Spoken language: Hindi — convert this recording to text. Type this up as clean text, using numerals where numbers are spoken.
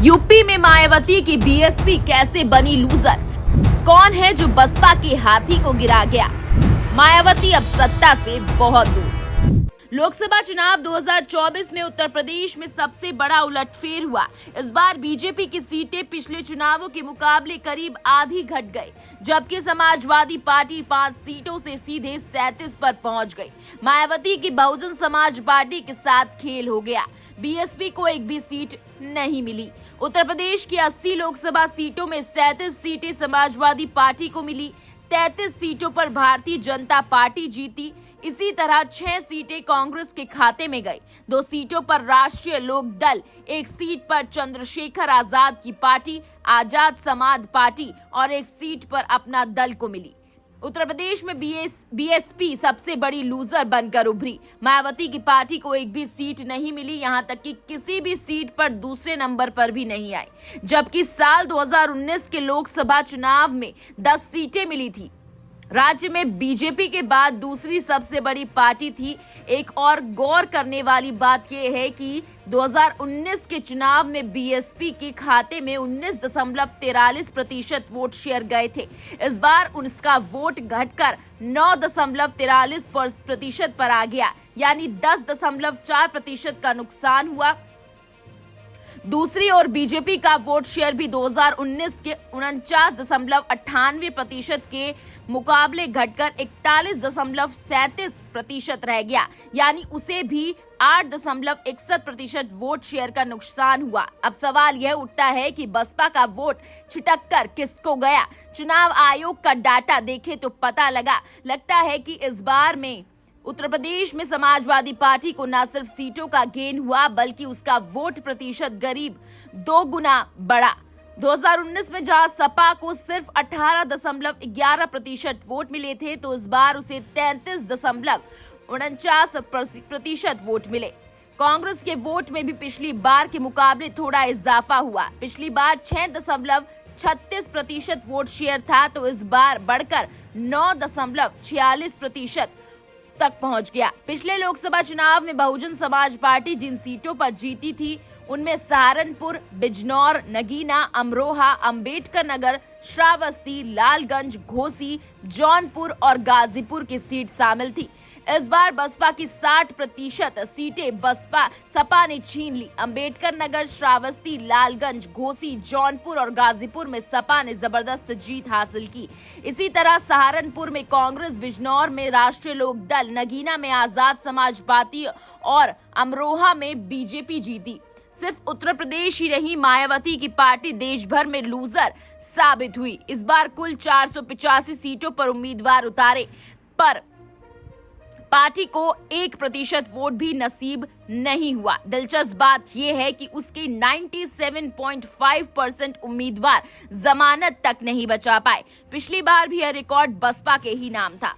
यूपी में मायावती की बीएसपी कैसे बनी लूजर? कौन है जो बसपा के हाथी को गिरा गया? मायावती अब सत्ता से बहुत दूर। लोकसभा चुनाव 2024 में उत्तर प्रदेश में सबसे बड़ा उलटफेर हुआ। इस बार बीजेपी की सीटें पिछले चुनावों के मुकाबले करीब आधी घट गई, जबकि समाजवादी पार्टी 5 सीटों से सीधे 37 पर पहुंच गई। मायावती की बहुजन समाज पार्टी के साथ खेल हो गया। बीएसपी को एक भी सीट नहीं मिली। उत्तर प्रदेश की 80 लोकसभा सीटों में 37 सीटें समाजवादी पार्टी को मिली, 33 सीटों पर भारतीय जनता पार्टी जीती। इसी तरह 6 सीटें कांग्रेस के खाते में गई, 2 सीटों पर राष्ट्रीय लोक दल, 1 सीट पर चंद्रशेखर आजाद की पार्टी आजाद समाज पार्टी और 1 सीट पर अपना दल को मिली। उत्तर प्रदेश में बीएसपी सबसे बड़ी लूजर बनकर उभरी। मायावती की पार्टी को एक भी सीट नहीं मिली, यहां तक कि किसी भी सीट पर दूसरे नंबर पर भी नहीं आई, जबकि साल 2019 के लोकसभा चुनाव में 10 सीटें मिली थी। राज्य में बीजेपी के बाद दूसरी सबसे बड़ी पार्टी थी। एक और गौर करने वाली बात यह है कि 2019 के चुनाव में बीएसपी के खाते में 19.43% वोट शेयर गए थे। इस बार उसका वोट घटकर 9.43% पर आ गया, यानी 10.4% का नुकसान हुआ। दूसरी ओर बीजेपी का वोट शेयर भी 2019 के 49.98% के मुकाबले घटकर 41.37% रह गया, यानी उसे भी 8.61% वोट शेयर का नुकसान हुआ। अब सवाल यह उठता है कि बसपा का वोट छिटककर किसको गया? चुनाव आयोग का डाटा देखे तो पता लगता है कि इस बार में उत्तर प्रदेश में समाजवादी पार्टी को न सिर्फ सीटों का गेन हुआ, बल्कि उसका वोट प्रतिशत करीब 2 गुना बढ़ा। 2019 में जहां सपा को सिर्फ 18.11% वोट मिले थे, तो इस बार उसे 33.49% वोट मिले। कांग्रेस के वोट में भी पिछली बार के मुकाबले थोड़ा इजाफा हुआ। पिछली बार 6.36% वोट शेयर था, तो इस बार बढ़कर 9.46% तक पहुंच गया। पिछले लोकसभा चुनाव में बहुजन समाज पार्टी जिन सीटों पर जीती थी, उनमें सहारनपुर, बिजनौर, नगीना, अमरोहा, अंबेडकर नगर, श्रावस्ती, लालगंज, घोसी, जौनपुर और गाजीपुर की सीट शामिल थी। इस बार बसपा की 60% सीटें सपा ने छीन ली। अंबेडकर नगर, श्रावस्ती, लालगंज, घोसी, जौनपुर और गाजीपुर में सपा ने जबरदस्त जीत हासिल की। इसी तरह सहारनपुर में कांग्रेस, बिजनौर में राष्ट्रीय लोक दल, नगीना में आजाद समाज पार्टी और अमरोहा में बीजेपी जीती। सिर्फ उत्तर प्रदेश ही नहीं, मायावती की पार्टी देश भर में लूजर साबित हुई। इस बार कुल 485 सीटों पर उम्मीदवार उतारे, पर पार्टी को 1% वोट भी नसीब नहीं हुआ। दिलचस्प बात यह है कि उसके 97.5% उम्मीदवार जमानत तक नहीं बचा पाए। पिछली बार भी यह रिकॉर्ड बसपा के ही नाम था।